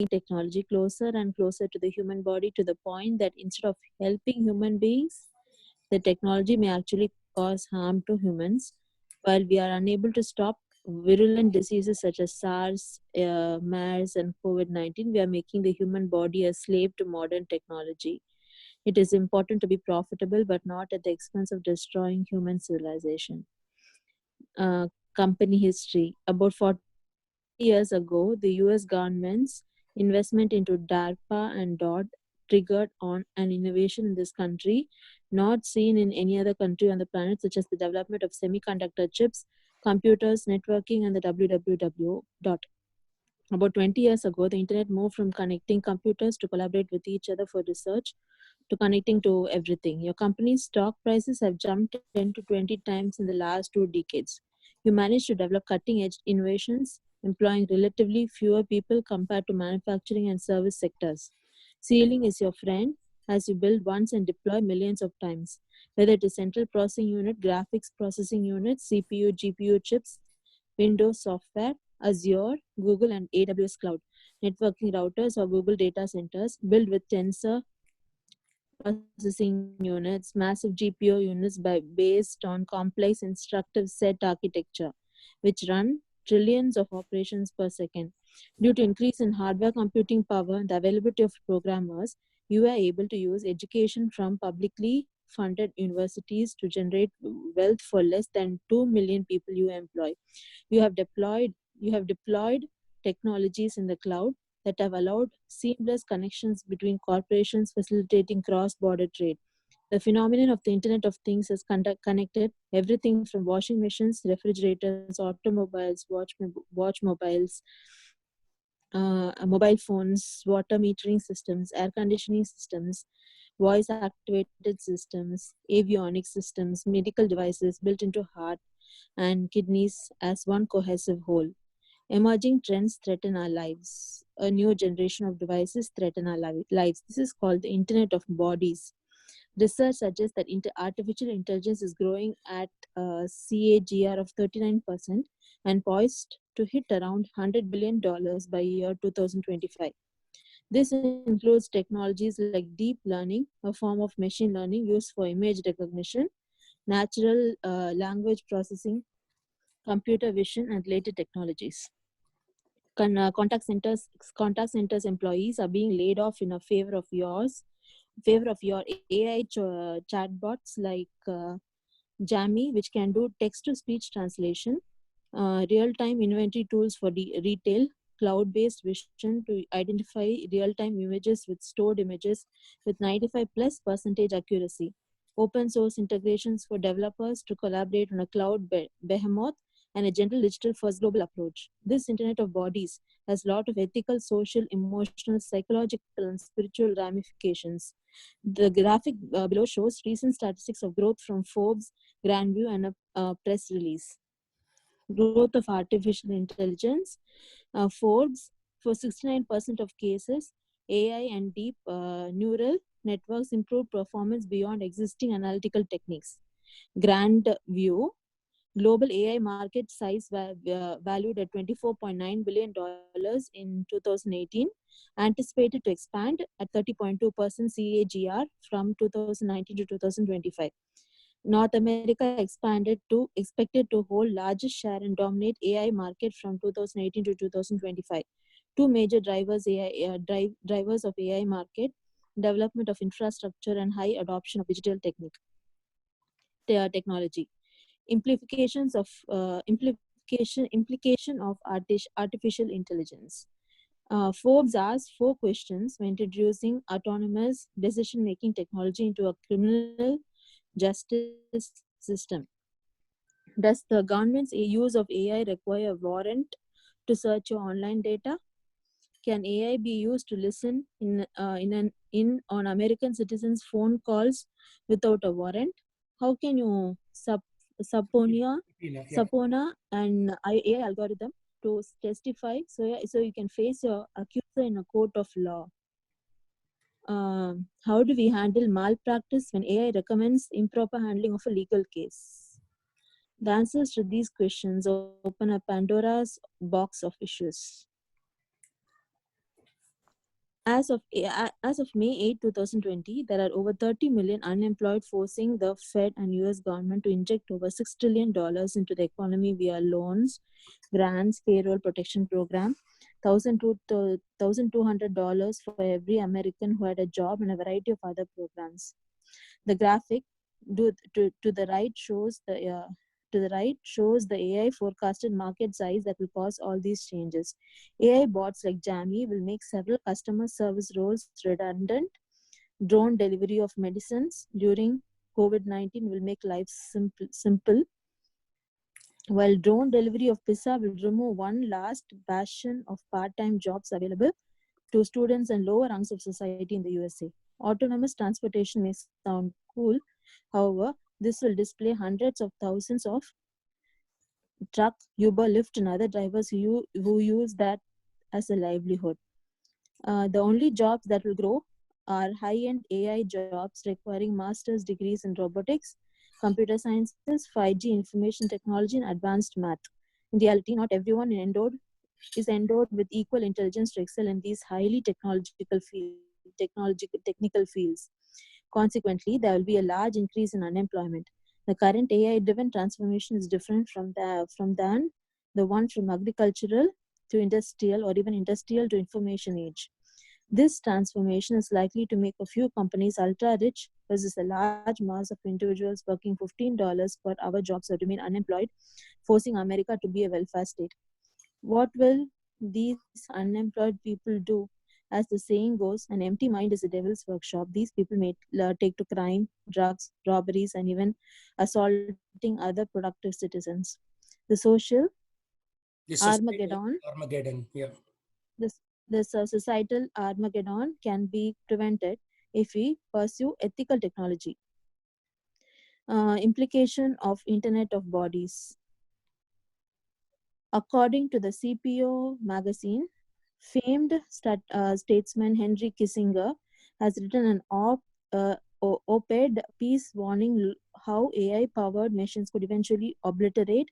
technology closer and closer to the human body to the point that instead of helping human beings, the technology may actually cause harm to humans. While we are unable to stop virulent diseases such as SARS, MERS, and COVID 19, we are making the human body a slave to modern technology. It is important to be profitable, but not at the expense of destroying human civilization. Company history. About 40 years ago, the US government's investment into DARPA and DOD triggered on an innovation in this country not seen in any other country on the planet, such as the development of semiconductor chips, computers, networking, and the www. Dot. About 20 years ago, the internet moved from connecting computers to collaborate with each other for research to connecting to everything. Your company's stock prices have jumped 10 to 20 times in the last 2 decades. You managed to develop cutting edge innovations, employing relatively fewer people compared to manufacturing and service sectors. Ceiling is your friend as you build once and deploy millions of times. Whether it is central processing unit, graphics processing unit, CPU, GPU chips, Windows software, Azure, Google, and AWS cloud, networking routers, or Google data centers built with Tensor processing units, massive GPU units based on complex instructive set architecture, which run trillions of operations per second. Due to increase in hardware computing power and the availability of programmers, you are able to use education from publicly funded universities to generate wealth for less than 2 million people you employ. You have deployed technologies in the cloud that have allowed seamless connections between corporations, facilitating cross-border trade. The phenomenon of the Internet of Things has connected everything from washing machines, refrigerators, automobiles, watch mobiles, mobile phones, water metering systems, air conditioning systems, voice activated systems, avionics systems, medical devices built into heart and kidneys as one cohesive whole. Emerging trends threaten our lives. A new generation of devices threaten our lives. This is called the Internet of Bodies. Research suggests that artificial intelligence is growing at a CAGR of 39% and poised to hit around $100 billion by year 2025. This includes technologies like deep learning, a form of machine learning used for image recognition, natural language processing, computer vision, and related technologies. Contact centers employees are being laid off in a favor of your AI chatbots like Jammy, which can do text to speech translation, real time inventory tools for retail, cloud based vision to identify real time images with stored images with 95 plus percentage accuracy, open source integrations for developers to collaborate on a cloud behemoth, and a general digital first global approach. This Internet of Bodies has a lot of ethical, social, emotional, psychological, and spiritual ramifications. The graphic below shows recent statistics of growth from Forbes, Grandview, and a press release. Growth of artificial intelligence. Forbes, for 69% of cases, AI and deep neural networks improve performance beyond existing analytical techniques. Grand View, global AI market size valued at $24.9 billion in 2018, anticipated to expand at 30.2% CAGR from 2019 to 2025. North America expected to hold largest share and dominate AI market from 2018 to 2025. Two major drivers of AI market: development of infrastructure and high adoption of digital technology. Implication of artificial intelligence. Forbes asked 4 questions when introducing autonomous decision-making technology into a criminal justice system. Does the government's use of AI require a warrant to search your online data? Can AI be used to listen in on American citizens' phone calls without a warrant? How can you subpoena an AI algorithm to testify so you can face your accuser in a court of law? How do we handle malpractice when AI recommends improper handling of a legal case? The answers to these questions open a Pandora's box of issues. As of May 8, 2020, there are over 30 million unemployed, forcing the Fed and US government to inject over $6 trillion into the economy via loans, grants, payroll protection program, $1,200 for every American who had a job, and a variety of other programs. The graphic to the right shows the AI forecasted market size that will cause all these changes. AI bots like Jammy will make several customer service roles redundant. Drone delivery of medicines during COVID-19 will make life simple, while drone delivery of pizza will remove one last bastion of part-time jobs available to students and lower rungs of society in the USA. Autonomous transportation may sound cool, however, this will display hundreds of thousands of truck, Uber, Lyft, and other drivers who use that as a livelihood. The only jobs that will grow are high-end AI jobs requiring master's degrees in robotics, computer sciences, 5G information technology, and advanced math. In reality, not everyone is endowed with equal intelligence to excel in these highly technical fields. Consequently, there will be a large increase in unemployment. The current AI-driven transformation is different from the one from agricultural to industrial, or even industrial to information age. This transformation is likely to make a few companies ultra rich versus a large mass of individuals working $15 per hour jobs or remain unemployed, forcing America to be a welfare state. What will these unemployed people do? As the saying goes, an empty mind is a devil's workshop. These people may take to crime, drugs, robberies, and even assaulting other productive citizens. The social The societal Armageddon, Armageddon. Yeah. this societal Armageddon can be prevented if we pursue ethical technology. Implication of Internet of Bodies. According to the CPO magazine, famed statesman Henry Kissinger has written an op-ed piece warning how AI-powered machines could eventually obliterate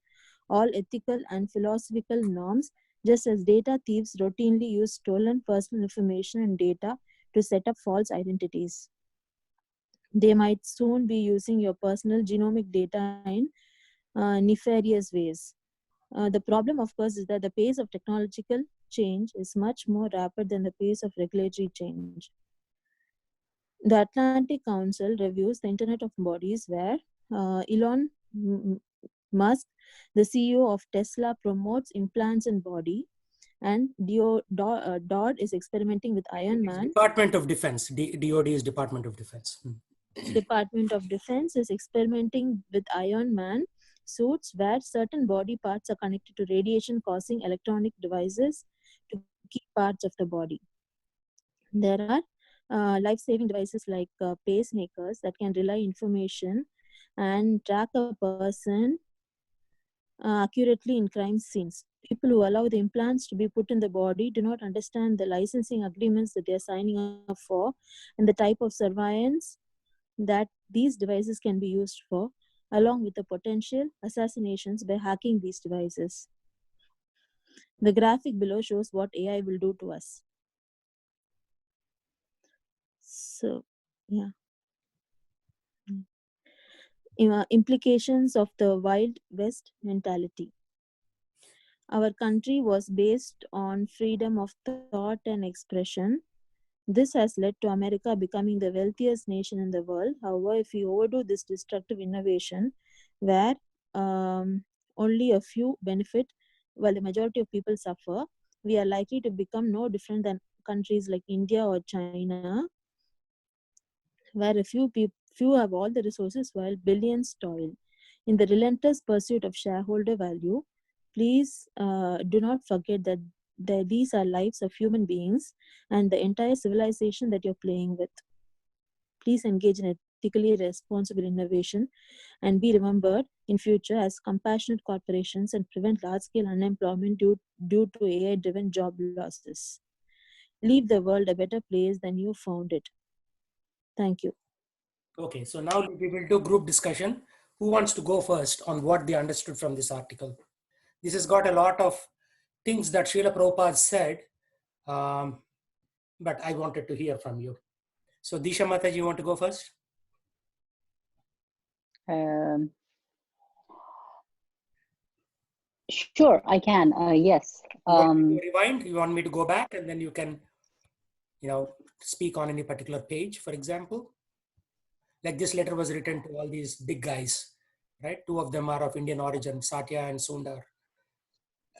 all ethical and philosophical norms, just as data thieves routinely use stolen personal information and data to set up false identities. They might soon be using your personal genomic data in nefarious ways. The problem, of course, is that the pace of technological change is much more rapid than the pace of regulatory change. The Atlantic Council reviews the Internet of Bodies, where Elon Musk, the CEO of Tesla, promotes implants in body, and Dodd is experimenting with Iron It's Man. Department of Defense. DOD is Department of Defense. Department of Defense is experimenting with Iron Man suits where certain body parts are connected to radiation causing electronic devices to key parts of the body. There are life-saving devices like pacemakers that can relay information and track a person accurately in crime scenes. People who allow the implants to be put in the body do not understand the licensing agreements that they are signing up for and the type of surveillance that these devices can be used for, along with the potential assassinations by hacking these devices. The graphic below shows what AI will do to us. So, yeah. Implications of the Wild West mentality. Our country was based on freedom of thought and expression. This has led to America becoming the wealthiest nation in the world. However, if we overdo this destructive innovation, where only a few benefit while the majority of people suffer, we are likely to become no different than countries like India or China, where few have all the resources while billions toil. In the relentless pursuit of shareholder value, please do not forget that these are lives of human beings and the entire civilization that you're playing with. Please engage in ethically responsible innovation and be remembered in future as compassionate corporations and prevent large-scale unemployment due to AI-driven job losses. Leave the world a better place than you found it. Thank you. Okay, so now we will do group discussion. Who wants to go first on what they understood from this article? This has got a lot of things that Srila Prabhupada said. Um, but I wanted to hear from you. So Disha Mataji, you want to go first? Um, sure, I can. Yes. You want me to rewind? You want me to go back and then you can, speak on any particular page, for example? Like this letter was written to all these big guys, right? Two of them are of Indian origin, Satya and Sundar.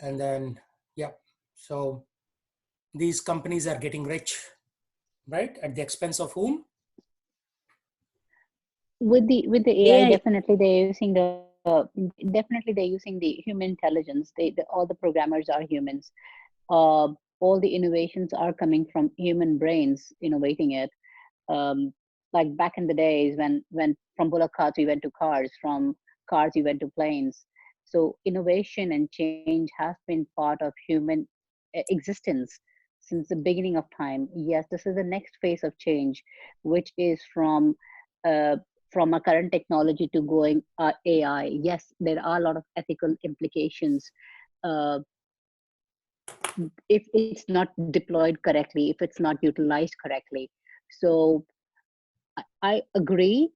And then, yeah, so these companies are getting rich, right? At the expense of whom? With the AI, AI. definitely they're using the human intelligence. All the programmers are humans. All the innovations are coming from human brains innovating it. um, like back in the days when from bullock carts we went to cars, from cars we went to planes. So innovation and change has been part of human existence since the beginning of time. Yes, this is the next phase of change, which is uh, from a current technology to going AI. Yes, there are a lot of ethical implications uh, if it's not deployed correctly, if it's not utilized correctly. So I agree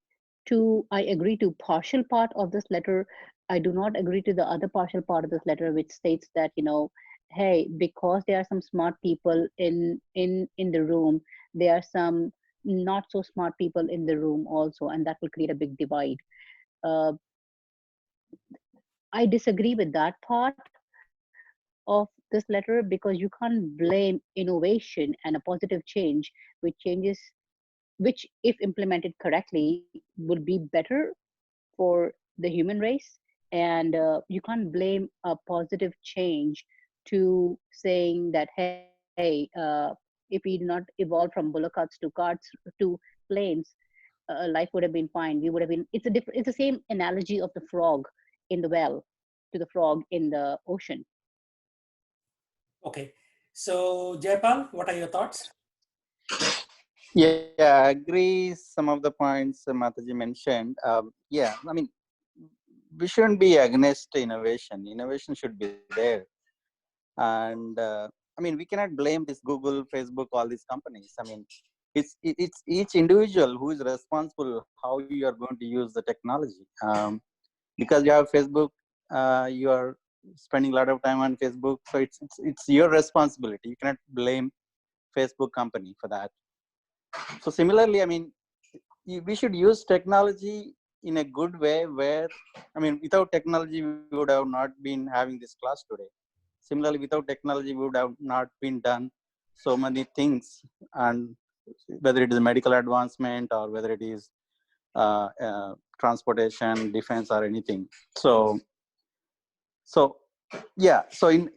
I agree to partial part of this letter. I do not agree to the other partial part of this letter, which states that, hey, because there are some smart people in the room, there are some not so smart people in the room also, and that will create a big divide. Uh, I disagree with that part of this letter because you can't blame innovation and a positive change, which changes, which if implemented correctly would be better for the human race. And you can't blame a positive change to saying that, hey, if we did not evolve from bullock carts to carts to planes, life would have been fine. We would have been. It's the same analogy of the frog in the well to the frog in the ocean. Okay. So Jaipal, what are your thoughts? Yeah, I agree. Some of the points Mataji mentioned. Yeah, I mean, we shouldn't be against innovation. Innovation should be there, and I mean, we cannot blame this Google, Facebook, all these companies. I mean, it's each individual who is responsible how you are going to use the technology. Because you have Facebook, you are spending a lot of time on Facebook, so it's your responsibility. You cannot blame Facebook company for that. So similarly, I mean, we should use technology in a good way where, I mean, without technology we would have not been having this class today. Similarly, without technology we would have not been done so many things, and whether it is medical advancement or whether it is transportation, defense, or anything. So yeah, so in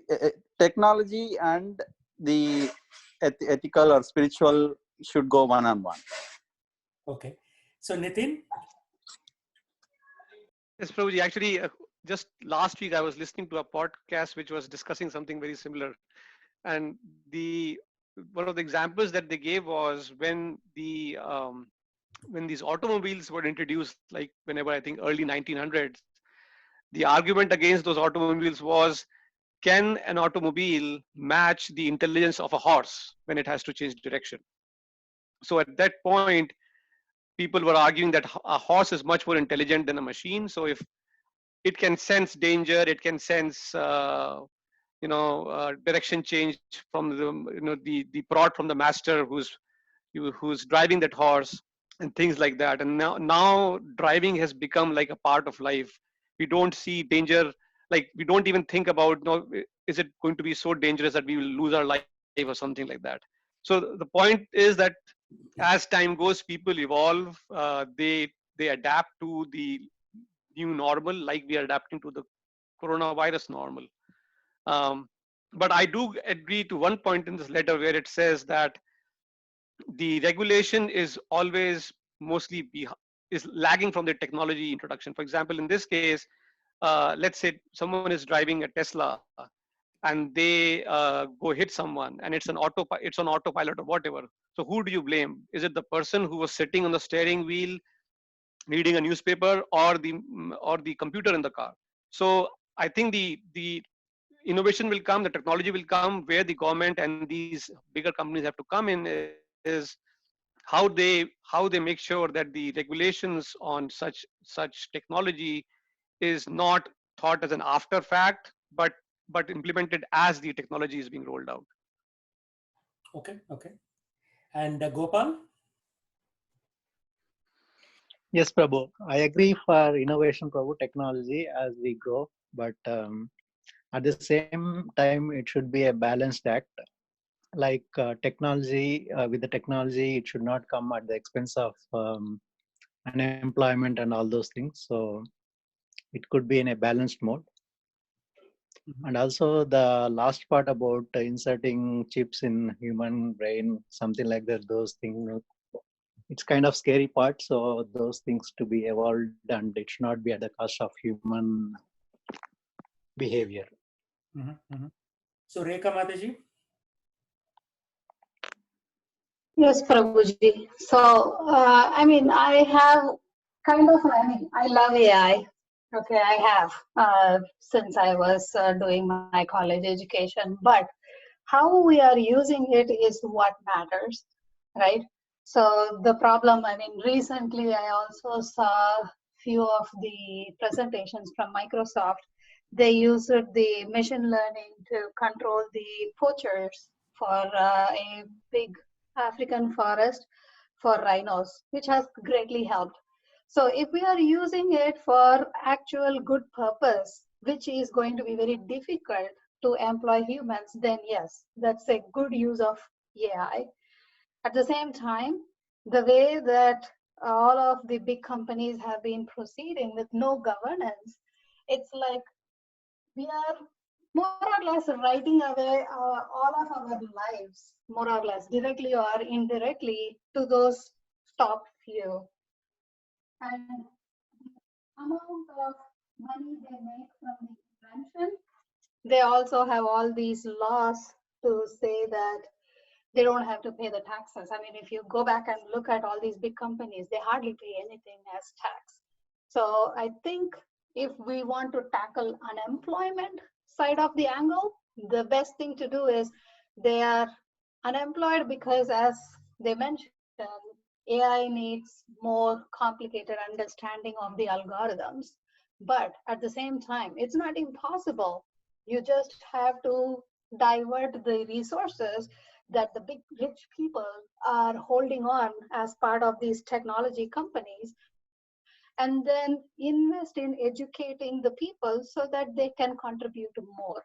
technology and the ethical or spiritual should go one on one. Okay. So Nitin? Yes, Prabhuji. Actually, just last week I was listening to a podcast which was discussing something very similar, and the one of the examples that they gave was when these automobiles were introduced, like whenever I think early 1900s. The argument against those automobiles was, can an automobile match the intelligence of a horse when it has to change direction? So at that point, people were arguing that a horse is much more intelligent than a machine. So if it can sense danger, it can sense direction change from the prod from the master who's driving that horse, and things like that. And now driving has become like a part of life. We don't see danger, like we don't even think about, is it going to be so dangerous that we will lose our life or something like that. So the point is that as time goes, people evolve, they adapt to the new normal, like we are adapting to the coronavirus normal. um, but I do agree to one point in this letter where it says that the regulation is always mostly is lagging from the technology introduction. For example, in this case, let's say someone is driving a Tesla and they go hit someone, and it's on autopilot or whatever. So who do you blame? Is it the person who was sitting on the steering wheel reading a newspaper, or the computer in the car? So I think the innovation will come, the technology will come, where the government and these bigger companies have to come in is how they make sure that the regulations on such technology is not thought as an after fact, but implemented as the technology is being rolled out. Okay, okay. And Gopal? Yes, Prabhu. I agree for innovation, Prabhu, technology as we grow, but at the same time, it should be a balanced act. Like technology, with the technology, it should not come at the expense of unemployment and all those things. So it could be in a balanced mode. Mhm. And also the last part about inserting chips in human brain, something like that, those things, it's kind of scary part. So those things to be evolved, and it should not be at the cost of human behavior. Mhm, mhm. So Rekha Mataji? Yes, Prabhuji. So, I mean, I have I love AI. Okay, I have since I was doing my college education. But how we are using it is what matters, right? So the problem, I mean, recently I also saw few of the presentations from Microsoft. They used the machine learning to control the poachers for a big African forest for rhinos, which has greatly helped. So if we are using it for actual good purpose, which is going to be very difficult to employ humans, then yes, that's a good use of AI. At the same time, the way that all of the big companies have been proceeding with no governance, it's like we are more or less writing away all of our lives, more or less, directly or indirectly, to those top few. And the amount of money they make from the invention, they also have all these laws to say that they don't have to pay the taxes. I mean, if you go back and look at all these big companies, they hardly pay anything as tax. So I think if we want to tackle unemployment side of the angle, the best thing to do is they are unemployed because, as they mentioned, AI needs more complicated understanding of the algorithms. But at the same time, it's not impossible. You just have to divert the resources that the big rich people are holding on as part of these technology companies, and then invest in educating the people so that they can contribute more.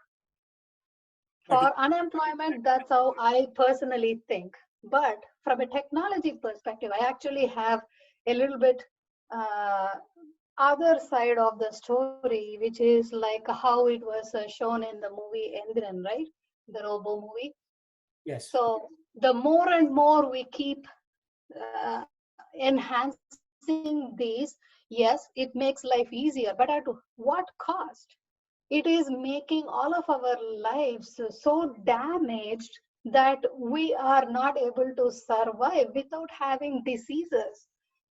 But For unemployment, that's how I personally think. But from a technology perspective, I actually have a little bit uh, other side of the story, which is like how it was shown in the movie Endgame, right? The Robo movie. yes. So the more and more we keep enhancing these, yes, it makes life easier, but at what cost? It is making all of our lives so damaged that we are not able to survive without having diseases.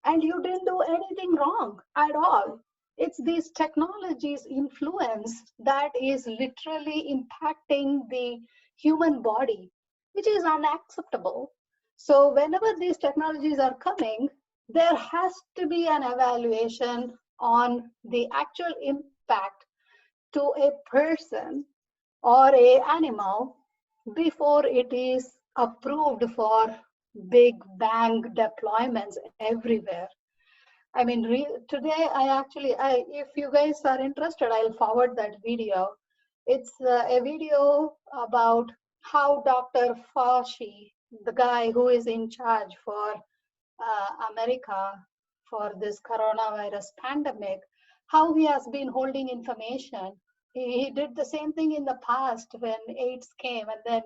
And you didn't do anything wrong at all. It's these technologies' influence that is literally impacting the human body, which is unacceptable. So, whenever these technologies are coming, there has to be an evaluation on the actual impact to a person or a animal before it is approved for big bang deployments everywhere. I mean, today if you guys are interested, I'll forward that video. It's a video about how Dr. Fauci, the guy who is in charge for America for this coronavirus pandemic, how he has been holding information. He did the same thing in the past when AIDS came, and then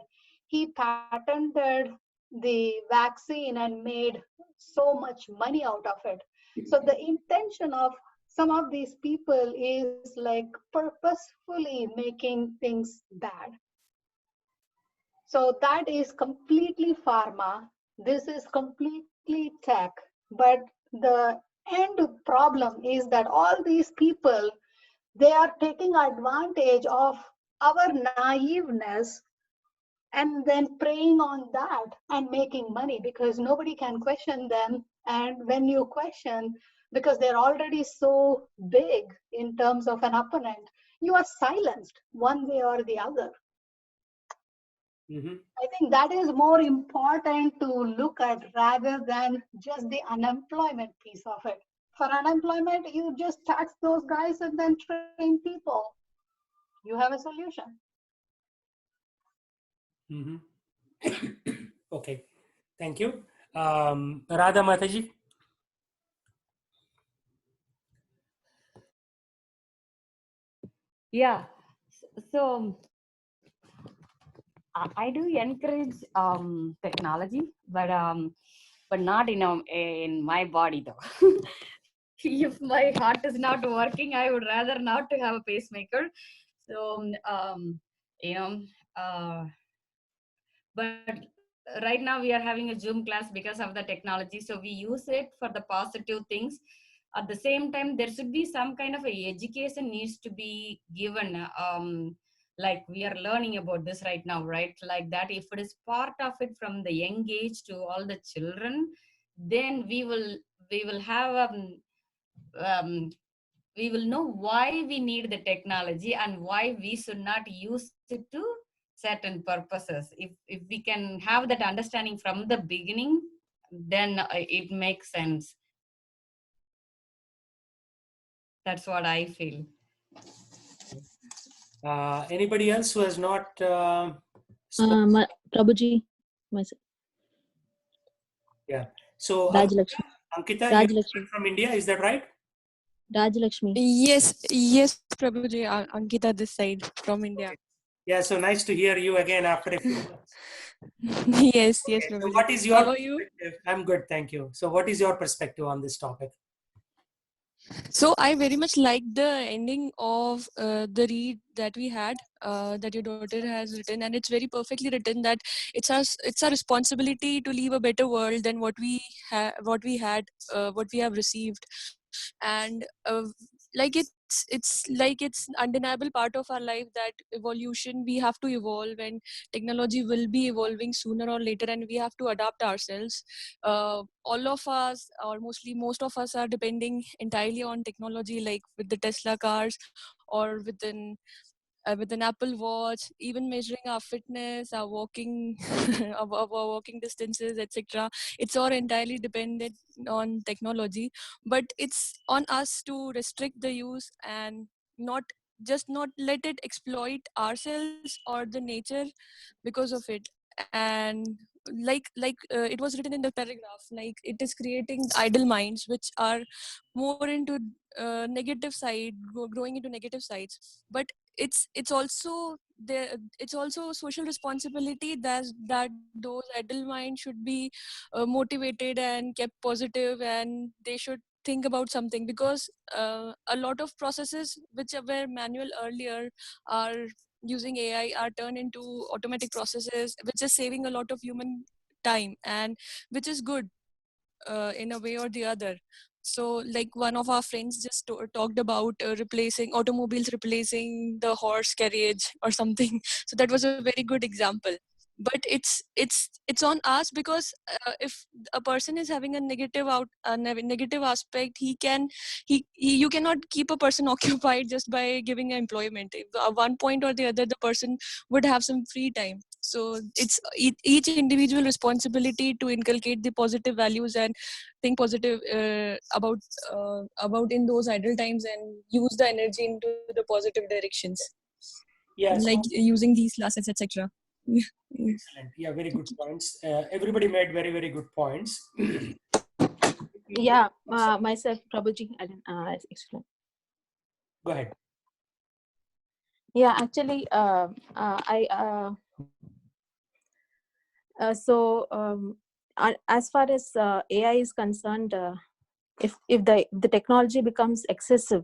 he patented the vaccine and made so much money out of it. So the intention of some of these people is like purposefully making things bad. So that is completely pharma. This is completely tech. But the end problem is that all these people, they are taking advantage of our naiveness and then preying on that and making money because nobody can question them. And when you question, because they're already so big in terms of an opponent, you are silenced one way or the other. Mm-hmm. I think that is more important to look at rather than just the unemployment piece of it. For unemployment, you just tax those guys and then train people. You have a solution. Mm-hmm. Okay, thank you. Radha Mataji. Yeah. So I do encourage technology, but not in my body though. If my heart is not working, I would rather not to have a pacemaker. So you know, uh, but right now we are having a Zoom class because of the technology, so we use it for the positive things. At the same time, there should be some kind of a education needs to be given, like we are learning about this right now, right? Like that, if it is part of it from the young age to all the children, then we will have um, we will know why we need the technology and why we should not use it to certain purposes. If we can have that understanding from the beginning, then it makes sense. That's what I feel. Anybody else who has not spoken? Prabhuji, myself. Yeah. So Rajalakshmi. Ankita, you're Rajalakshmi. from India, is that right? Rajalakshmi. Yes, Prabhuji. Ankita this side from India. Okay. Yeah, so nice to hear you again after a few months. Yes, Okay, so Prabhuji. what is your How are you? perspective? I'm good, thank you. So what is your perspective on this topic? So I very much like the ending of the read that we had, that your daughter has written, and it's very perfectly written that it's our responsibility to leave a better world than what we have received, and like it's undeniable part of our life that evolution, we have to evolve, and technology will be evolving sooner or later, and we have to adapt ourselves. All of us, or mostly most of us, are depending entirely on technology, like with the Tesla cars, or with an Apple Watch, even measuring our fitness, our walking, our walking distances, etc. It's all entirely dependent on technology, but it's on us to restrict the use and not let it exploit ourselves or the nature because of it. And it was written in the paragraph, like it is creating idle minds which are more into negative side, growing into negative sides. But it's also there, it's also social responsibility that those idle minds should be motivated and kept positive, and they should think about something, because a lot of processes which were manual earlier are using AI, are turned into automatic processes, which is saving a lot of human time, and which is good in a way or the other. So like one of our friends just talked about replacing automobiles, replacing the horse carriage or something. So that was a very good example. But it's on us, because if a person is having a negative aspect, you cannot keep a person occupied just by giving employment. If at one point or the other the person would have some free time. So it's each individual responsibility to inculcate the positive values and think positive about in those idle times, and use the energy into the positive directions, Yes. like using these classes, etc. Excellent. Yeah, very good points. Everybody made very, very good points. Yeah, myself, Prabhuji, I didn't explain. Go ahead. Yeah, actually, as far as AI is concerned, if the technology becomes excessive,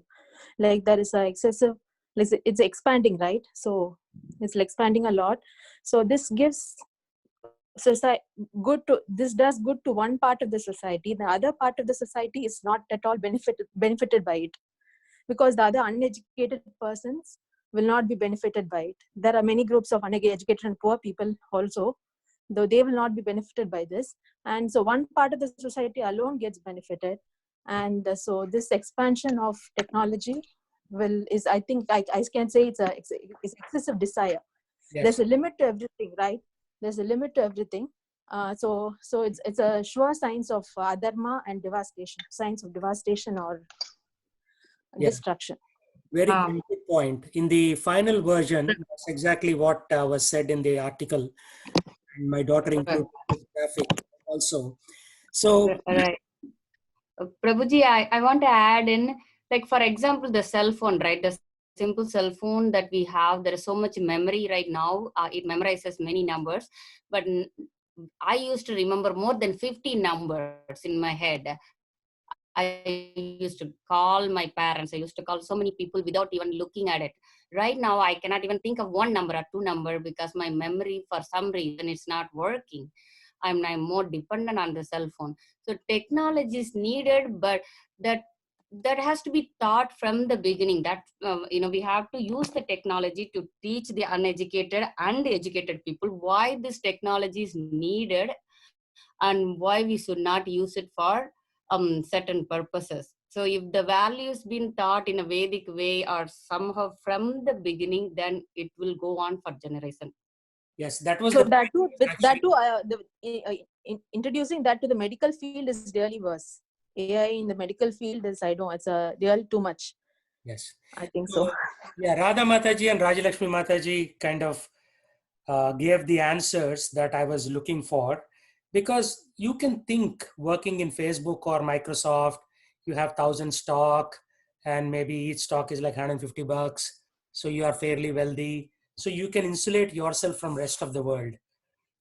like there is a excessive, it's expanding, right? So it's expanding a lot. So this gives society this does good to one part of the society. The other part of the society is not at all benefited by it, because the other uneducated persons will not be benefited by it. There are many groups of uneducated and poor people also, though they will not be benefited by this. And so one part of the society alone gets benefited. And so this expansion of technology is, I think, I can say it's excessive desire. Yes. There's a limit to everything, right? There's a limit to everything. So it's a sure signs of adharma and devastation, signs of devastation or destruction. Very good point. In the final version, that's exactly what was said in the article. And my daughter included this graphic also. So, Right. Prabhuji, I want to add in, like, for example, the cell phone, right? The simple cell phone that we have, there is so much memory right now. It memorizes many numbers. But I used to remember more than 50 numbers in my head. I used to call my parents. I used to call so many people without even looking at it. Right now, I cannot even think of one number or two number because my memory, for some reason, is not working. I'm more dependent on the cell phone. So technology is needed, but that that has to be taught from the beginning. That we have to use the technology to teach the uneducated and the educated people why this technology is needed and why we should not use it for certain purposes. So if the values been taught in a Vedic way or somehow from the beginning, then it will go on for generation. yes, that was So the that too, actually, introducing that to the medical field is really worse. AI in the medical field is, it's a real too much. yes. I think so. Yeah, Radha Mataji and Rajalakshmi Mataji kind of gave the answers that I was looking for, because you can think working in Facebook or Microsoft, you have 1,000 stock and maybe each stock is like $150. So you are fairly wealthy. So you can insulate yourself from rest of the world.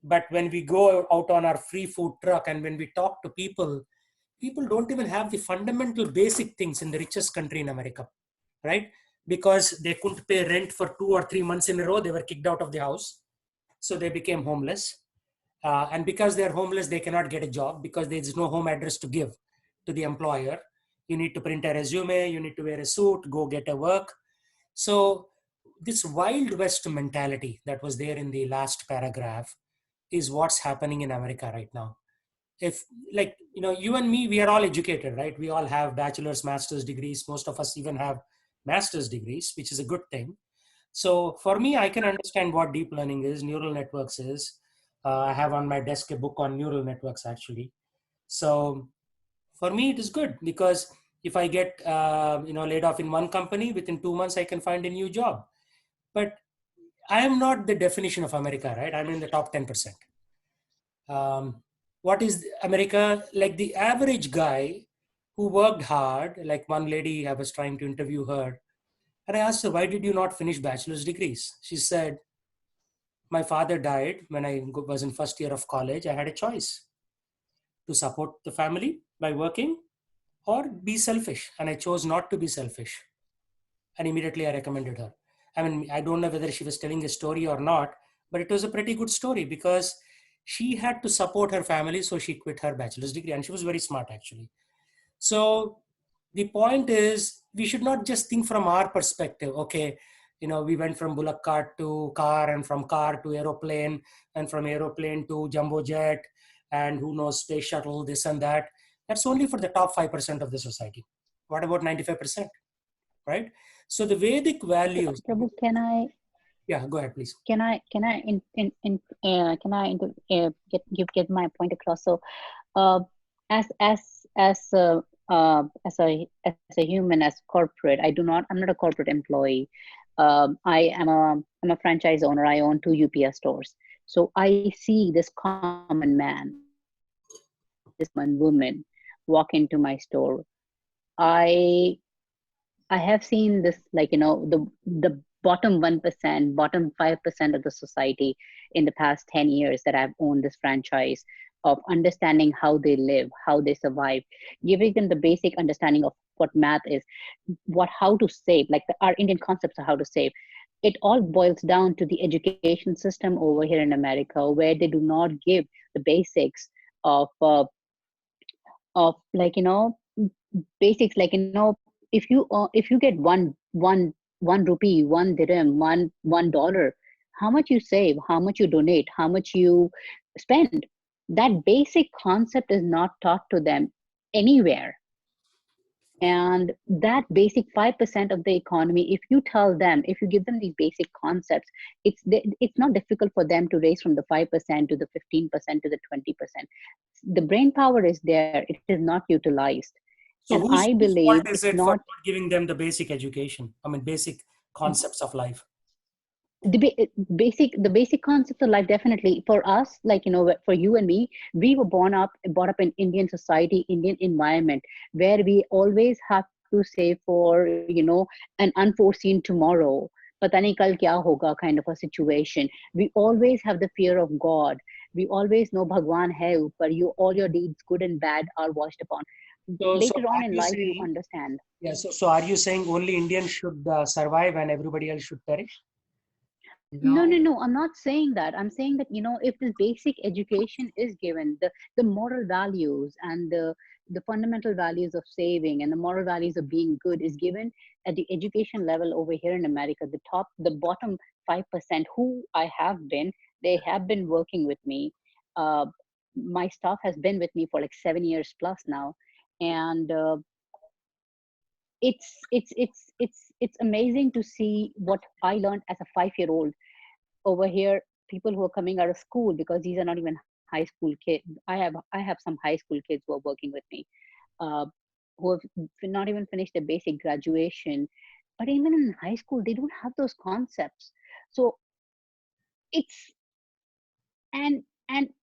But when we go out on our free food truck and when we talk to people, people don't even have the fundamental basic things in the richest country in America, right? Because they couldn't pay rent for 2 or 3 months in a row, they were kicked out of the house. So they became homeless. And because they're homeless, they cannot get a job because there's no home address to give to the employer. You need to print a resume, you need to wear a suit, go get a work. So this Wild West mentality that was there in the last paragraph is what's happening in America right now. If, like, you and me, we are all educated, right? We all have bachelor's, master's degrees. Most of us even have master's degrees, which is a good thing. So for me, I can understand what deep learning is, neural networks is. I have on my desk a book on neural networks actually. So for me, it is good because if I get laid off in one company, within 2 months I can find a new job. But I am not the definition of America, right? I'm in the top 10%. What is America? Like the average guy who worked hard, like one lady, I was trying to interview her, and I asked her, why did you not finish bachelor's degrees? She said, my father died when I was in first year of college. I had a choice to support the family by working or be selfish. And I chose not to be selfish. And immediately I recommended her. I mean, I don't know whether she was telling a story or not, but it was a pretty good story because she had to support her family. So she quit her bachelor's degree and she was very smart actually. So the point is, we should not just think from our perspective. Okay, we went from bullock cart to car and from car to aeroplane and from aeroplane to jumbo jet and who knows, space shuttle, this and that. That's only for the top 5% of the society. What about 95%, right? So the Vedic values. Prabhu, can I? Yeah, go ahead, please. Can I get my point across? So, as a human, as corporate, I'm not a corporate employee. I'm a franchise owner. I own 2 UPS stores. So I see this common man, this common woman walk into my store. I have seen this, like, the bottom 1%, bottom 5% of the society in the past 10 years that I've owned this franchise, of understanding how they live, how they survive, giving them the basic understanding of what math is, how to save, like our Indian concepts of how to save. It all boils down to the education system over here in America, where they do not give the basics of like, basics, like, if you get one 1 rupee, 1 dirham, $1, how much you save, how much you donate, how much you spend. That basic concept is not taught to them anywhere. And that basic 5% of the economy, if you tell them, if you give them these basic concepts, it's not difficult for them to raise from the 5% to the 15% to the 20%. The brain power is there, it is not utilized. So And I whose believe fault is it's it for not not giving them the basic education? I mean, basic concepts of life. the basic concepts of life. Definitely for us, like, for you and me, we were brought up in Indian society, Indian environment, where we always have to save for, an unforeseen tomorrow, pata nahi kal kya hoga kind of a situation. We always have the fear of God. We always know Bhagwan hai upar, you, all your deeds good and bad are washed upon. So Later are on in you life you saying, understand. yeah, so are you saying only Indians should survive and everybody else should perish? No, I'm not saying that. I'm saying that, if this basic education is given, the moral values and the fundamental values of saving and the moral values of being good is given at the education level over here in America, the bottom 5%, who I have been, they have been working with me. Uh, my staff has been with me for like 7 years plus now. And it's amazing to see what I learned as a 5-year-old over here. People who are coming out of school, because these are not even high school kids. I have some high school kids who are working with me, uh, who have not even finished their basic graduation, but even in high school they don't have those concepts. So it's and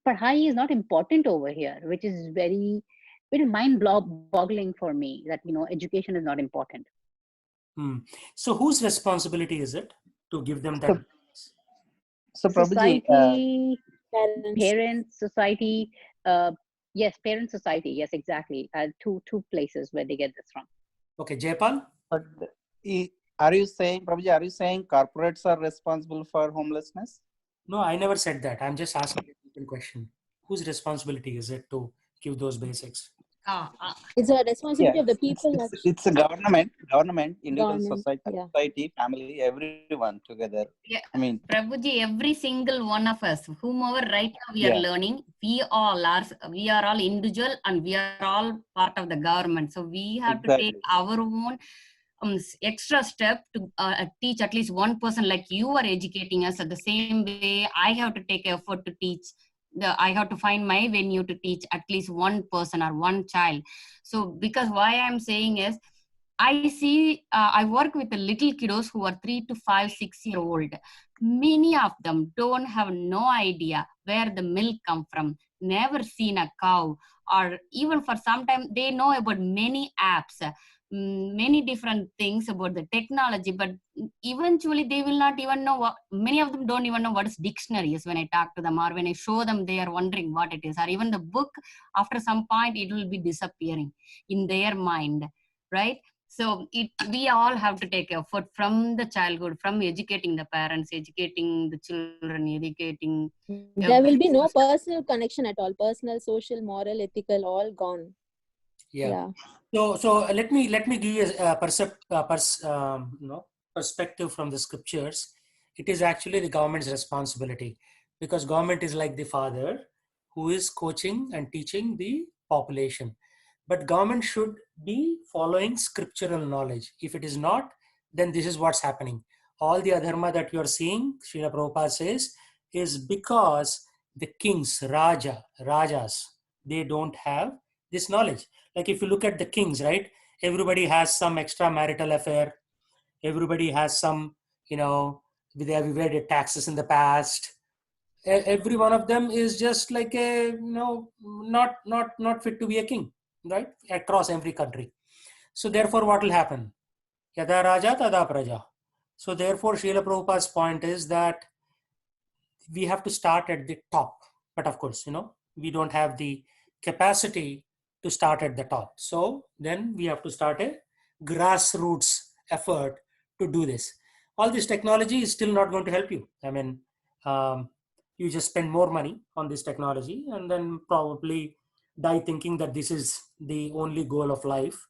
padhai is not important over here, which is very mind boggling for me, that education is not important. So whose responsibility is it to give them that? So Prabhuji, Society, Parents. parents, society. uh, yes, parent, society, yes, exactly. Two places where they get this from. Okay, Jaypal? but are you saying, Prabhuji, are you saying corporates are responsible for homelessness? No, I never said that. I'm just asking a different question. Whose responsibility is it to give those basics? It's a Yeah, responsibility of the people, it's a government, individual government. Yeah. society, family, everyone together. Yeah, I mean, Prabhuji, every single one of us, whomever right now we are yeah, learning, we are all individual and we are all part of the government. So we have to take exactly. our own extra step to teach at least one person, like you are educating us. At the same way, I have to take effort to teach. I have to find my venue to teach at least one person or one child. So because why I'm saying is, I see, I work with the little kiddos who are 3 to 5, 6 year old. Many of them don't have no idea where the milk come from, never seen a cow, or even for some time they know about many apps, many different things about the technology, but eventually they will not even know what, many of them don't even know what is dictionary is when I talk to them, or when I show them, they are wondering what it is, or even the book, after some point it will be disappearing in their mind, right? So we all have to take effort from the childhood, from educating the parents, educating the children, educating. There will be no personal connection at all. Personal, social, moral, ethical, all gone. Yeah. Yeah. So let me give you a perspective from the scriptures. It is actually the government's responsibility, because government is like the father who is coaching and teaching the population. But government should be following scriptural knowledge. If it is not, then this is what's happening. All the adharma that you are seeing, Srila Prabhupada says, is because the kings, rajas, they don't have this knowledge. Like if you look at the kings, right? Everybody has some extramarital affair. Everybody has some, they have evaded taxes in the past. Every one of them is just like a, not fit to be a king, right? Across every country. So therefore, what will happen? Yada Raja Tada Praja. So therefore, Srila Prabhupada's point is that we have to start at the top. But of course, we don't have the capacity to start at the top. So then we have to start a grassroots effort to do this. All this technology is still not going to help you. I mean, you just spend more money on this technology and then probably die thinking that this is the only goal of life.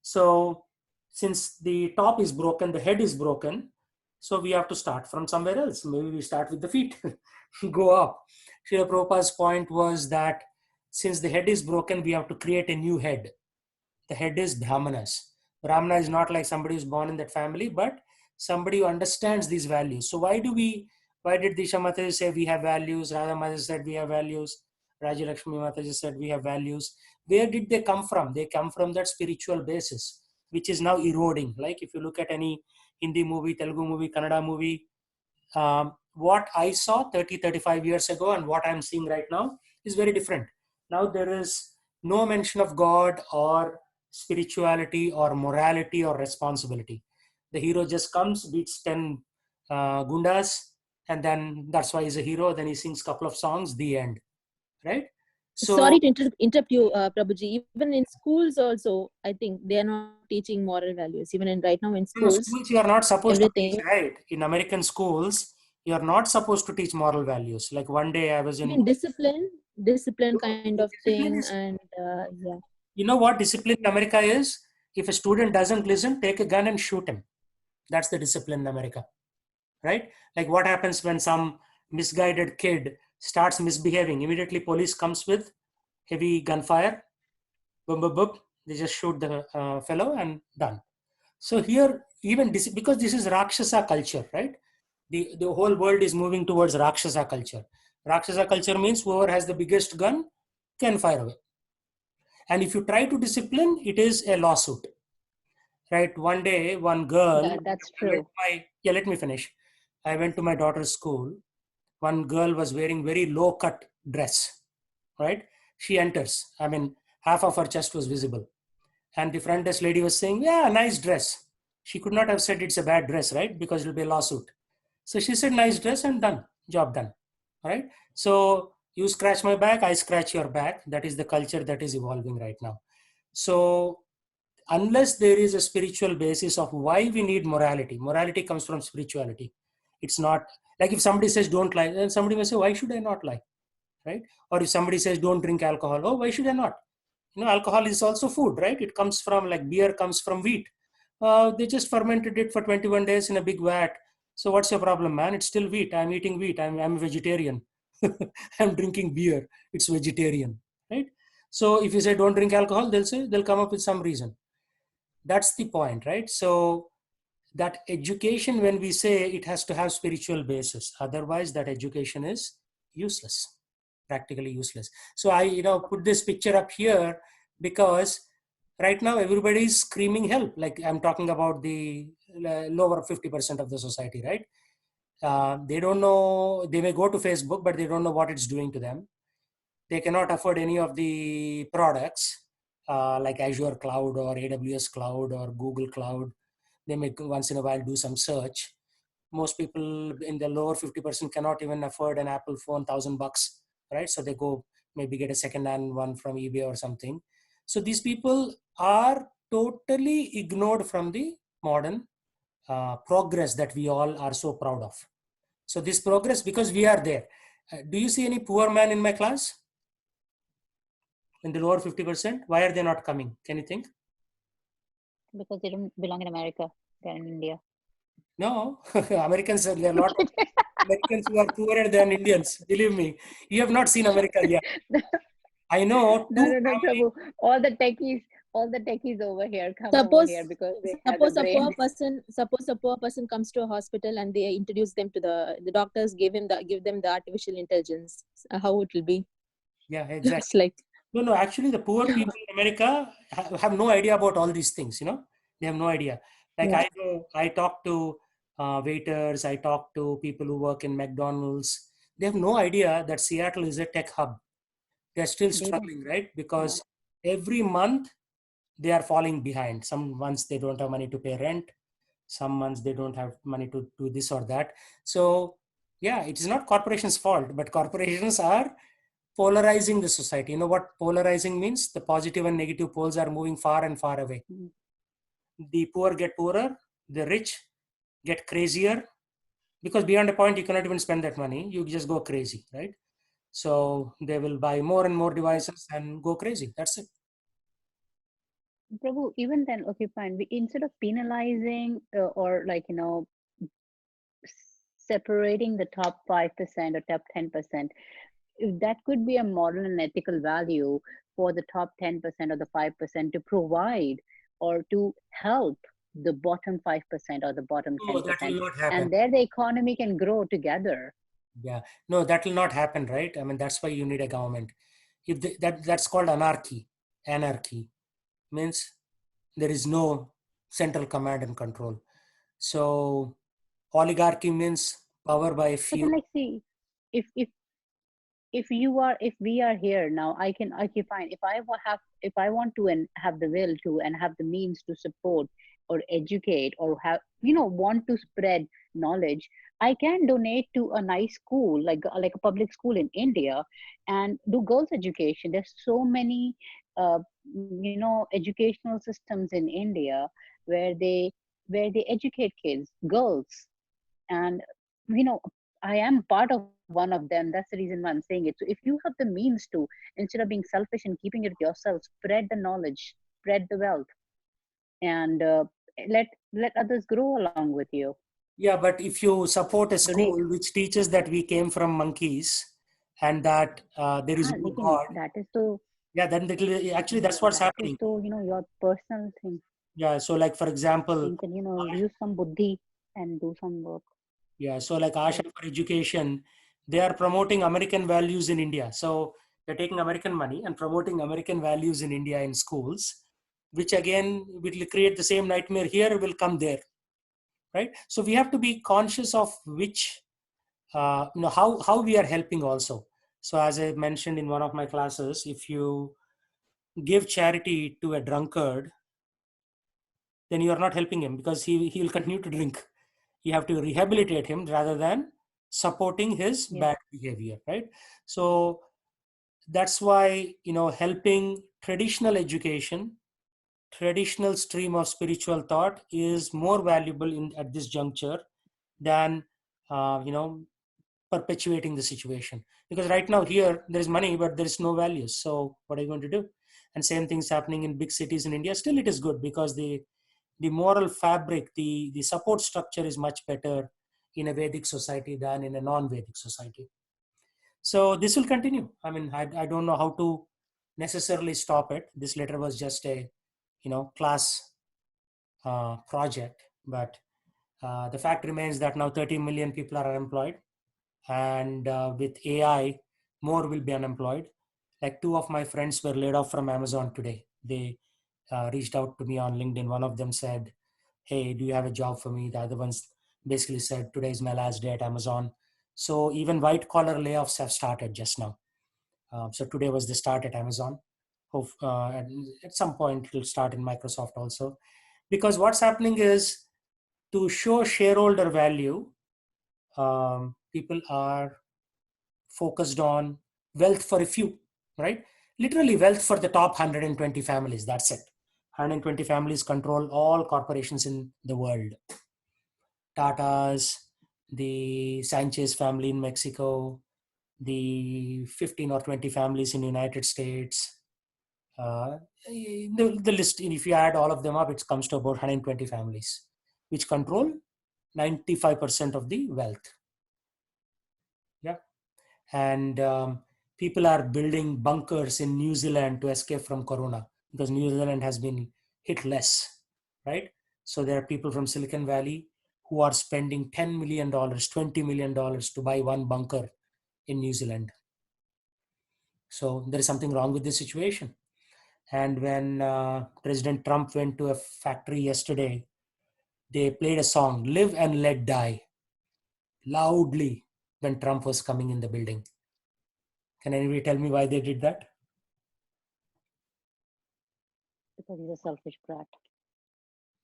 So since the top is broken, the head is broken, so we have to start from somewhere else. Maybe we start with the feet, go up. Srila Prabhupada's point was that since the head is broken, we have to create a new head. The head is Brahmanas. Brahmana is not like somebody who's born in that family, but somebody who understands these values. So why did Disha Mataji say we have values? Radha Mataji said we have values. Raja Lakshmi Mataji said we have values. Where did they come from? They come from that spiritual basis, which is now eroding. Like if you look at any Hindi movie, Telugu movie, Kannada movie, what I saw 30, 35 years ago and what I'm seeing right now is very different. Now there is no mention of God or spirituality or morality or responsibility. The hero just comes, beats 10 gundas, and then that's why he's a hero. Then he sings a couple of songs, the end, right? So, sorry to interrupt you, Prabhuji. Even in schools also, I think they are not teaching moral values. Even in right now in schools, schools you are not supposed everything. to teach, right? In American schools, you are not supposed to teach moral values. Like one day I was I in mean, discipline kind of discipline thing, is, and yeah. you know what discipline in America is? If a student doesn't listen, take a gun and shoot him. That's the discipline in America, right? Like what happens when some misguided kid starts misbehaving? Immediately police comes with heavy gunfire, boom, boom, boom. They just shoot the fellow and done. So here, even because this is Rakshasa culture, right? The whole world is moving towards Rakshasa culture. Rakshasa culture means whoever has the biggest gun can fire away. And if you try to discipline, it is a lawsuit, right? One day, one girl, That's true. let me finish. I went to my daughter's school. One girl was wearing very low cut dress, right? She enters. I mean, half of her chest was visible. And the front desk lady was saying, yeah, nice dress. She could not have said it's a bad dress, right? Because it'll be a lawsuit. So she said, nice dress and done, job done, right? So you scratch my back, I scratch your back. That is the culture that is evolving right now. So unless there is a spiritual basis of why we need morality, morality comes from spirituality. It's not like if somebody says don't lie, then somebody may say, why should I not lie, right? Or if somebody says don't drink alcohol, oh, why should I not? Alcohol is also food, right? It comes from, like beer comes from wheat. They just fermented it for 21 days in a big vat. So what's your problem, man? It's still wheat. I'm eating wheat. I'm a vegetarian. I'm drinking beer. It's vegetarian, right? So if you say don't drink alcohol, they'll come up with some reason. That's the point, right? So that education, when we say it has to have spiritual basis, otherwise that education is useless, practically useless. So I put this picture up here because right now everybody is screaming help. Like I'm talking about the lower 50% of the society, right? They don't know. They may go to Facebook, but they don't know what it's doing to them. They cannot afford any of the products like Azure Cloud or AWS Cloud or Google Cloud. They may once in a while do some search. Most people in the lower 50% cannot even afford an Apple phone, $1,000, right? So they go maybe get a second-hand one from eBay or something. So these people are totally ignored from the modern progress that we all are so proud of. So this progress, because we are there. Do you see any poor man in my class? In the lower 50%? Why are they not coming? Can you think? Because they don't belong in America. They're in India. No, Americans, there are a lot of Americans who are poorer than Indians. Believe me, you have not seen America yet. I know. No, Prabhu. All the techies over here come over here because they have the brain. Suppose a poor person comes to a hospital and they introduce them to the doctors, give them the artificial intelligence. How it will be? Yeah, exactly. It's like no. Actually, the poor people in America have no idea about all these things. They have no idea. Like yeah. I talk to waiters. I talk to people who work in McDonald's. They have no idea that Seattle is a tech hub. They're still struggling, right? Because every month they are falling behind. Some months they don't have money to pay rent. Some months they don't have money to do this or that. So yeah, it is not corporations' fault, but corporations are polarizing the society. You know what polarizing means? The positive and negative poles are moving far and far away. The poor get poorer, the rich get crazier, because beyond a point you cannot even spend that money. You just go crazy, right? So they will buy more and more devices and go crazy. That's it. Prabhu, even then, okay, fine. We instead of penalizing or like separating the top 5% or top 10%, if that could be a moral and ethical value for the top 10% or the 5% to provide or to help the bottom 5% or the bottom No, that 10%, will not happen. and there the economy can grow together. Yeah, no, that will not happen, right? I mean, that's why you need a government. If that's called anarchy. Anarchy means there is no central command and control. So oligarchy means power by a But few. then, like, see, if if we are here now, I can, okay, fine, if I want to and have the will to and have the means to support or educate or have want to spread knowledge, I can donate to a nice school like a public school in India and do girls education. There's so many educational systems in India where they educate kids, girls, and you know I am part of one of them. That's the reason why I'm saying it. So if you have the means to, instead of being selfish and keeping it yourself, spread the knowledge, spread the wealth, and let others grow along with you. Yeah, but if you support a Donate. school which teaches that we came from monkeys and that there is हाँ, no लेकिन God, that is तो yeah, then actually that's what's that is happening. तो your personal thing. Yeah, so like for example, You can use some buddhi and do some work. yeah, so like Asha Yeah. for Education, they are promoting American values in India. So they're taking American money and promoting American values in India in schools, which again will create the same nightmare here, will come there, right? So we have to be conscious of which, how we are helping also. So as I mentioned in one of my classes, if you give charity to a drunkard, then you are not helping him because he will continue to drink. You have to rehabilitate him rather than supporting his Yes. bad behavior, right? So that's why helping traditional education, traditional stream of spiritual thought is more valuable at this juncture than uh, you know perpetuating the situation, because right now here there is money but there is no values. So what are you going to do? And same things happening in big cities in India. Still it is good because the moral fabric, the support structure is much better in a Vedic society than in a non-Vedic society. So this will continue. I mean, I don't know how to necessarily stop it. This letter was just a class project, but the fact remains that now 30 million people are unemployed, and with AI more will be unemployed. Like two of my friends were laid off from Amazon today. They reached out to me on LinkedIn. One of them said, hey, do you have a job for me? The other ones basically said, today is my last day at Amazon. So even white collar layoffs have started just now. So today was the start at Amazon. Hope at some point it'll start in Microsoft also. Because what's happening is, to show shareholder value, people are focused on wealth for a few, right? Literally wealth for the top 120 families. That's it. 120 families control all corporations in the world. Tata's, the Sanchez family in Mexico, the 15 or 20 families in the United States. The list, if you add all of them up, it comes to about 120 families, which control 95% of the wealth. Yeah. And people are building bunkers in New Zealand to escape from Corona because New Zealand has been hit less, right? So there are people from Silicon Valley who are spending $10 million, $20 million to buy one bunker in New Zealand. So there is something wrong with this situation. And when President Trump went to a factory yesterday, they played a song, Live and Let Die, loudly when Trump was coming in the building. Can anybody tell me why they did that? Because he's a selfish brat.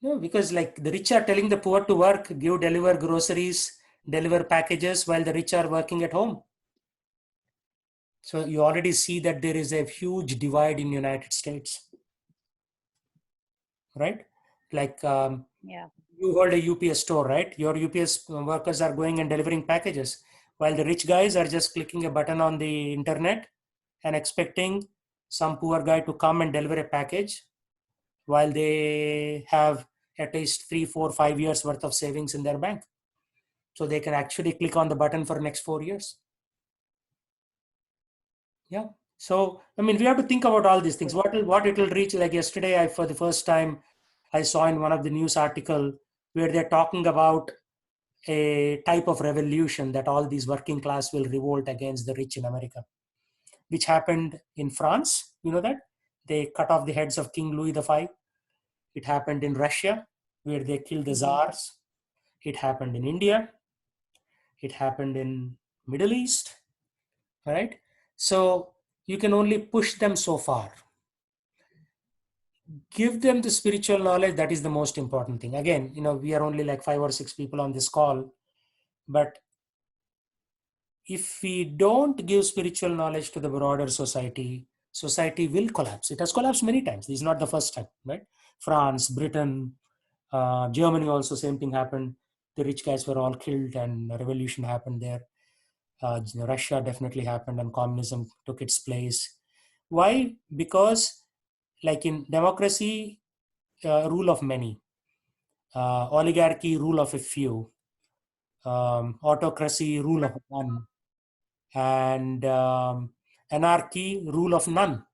No, because like the rich are telling the poor to work, deliver groceries, deliver packages while the rich are working at home. So you already see that there is a huge divide in United States, right? Like Yeah. you hold a UPS store, right? Your UPS workers are going and delivering packages, while the rich guys are just clicking a button on the internet and expecting some poor guy to come and deliver a package while they have at least 3, 4, 5 years worth of savings in their bank. So they can actually click on the button for next 4 years. Yeah. So, I mean, we have to think about all these things. What it will reach, like yesterday, for the first time, I saw in one of the news article where they're talking about a type of revolution that all these working class will revolt against the rich in America, which happened in France. You know that? They cut off the heads of King Louis V. It happened in Russia, where they killed the czars. It happened in India. It happened in Middle East, right? So you can only push them so far. Give them the spiritual knowledge. That is the most important thing. Again, we are only like 5 or 6 people on this call, but if we don't give spiritual knowledge to the broader society, society will collapse. It has collapsed many times. This is not the first time, right? France, Britain, Germany also, same thing happened. The rich guys were all killed and a revolution happened there. Russia definitely happened and communism took its place. Why? Because like in democracy, rule of many, oligarchy, rule of a few, autocracy, rule of one, and anarchy, rule of none.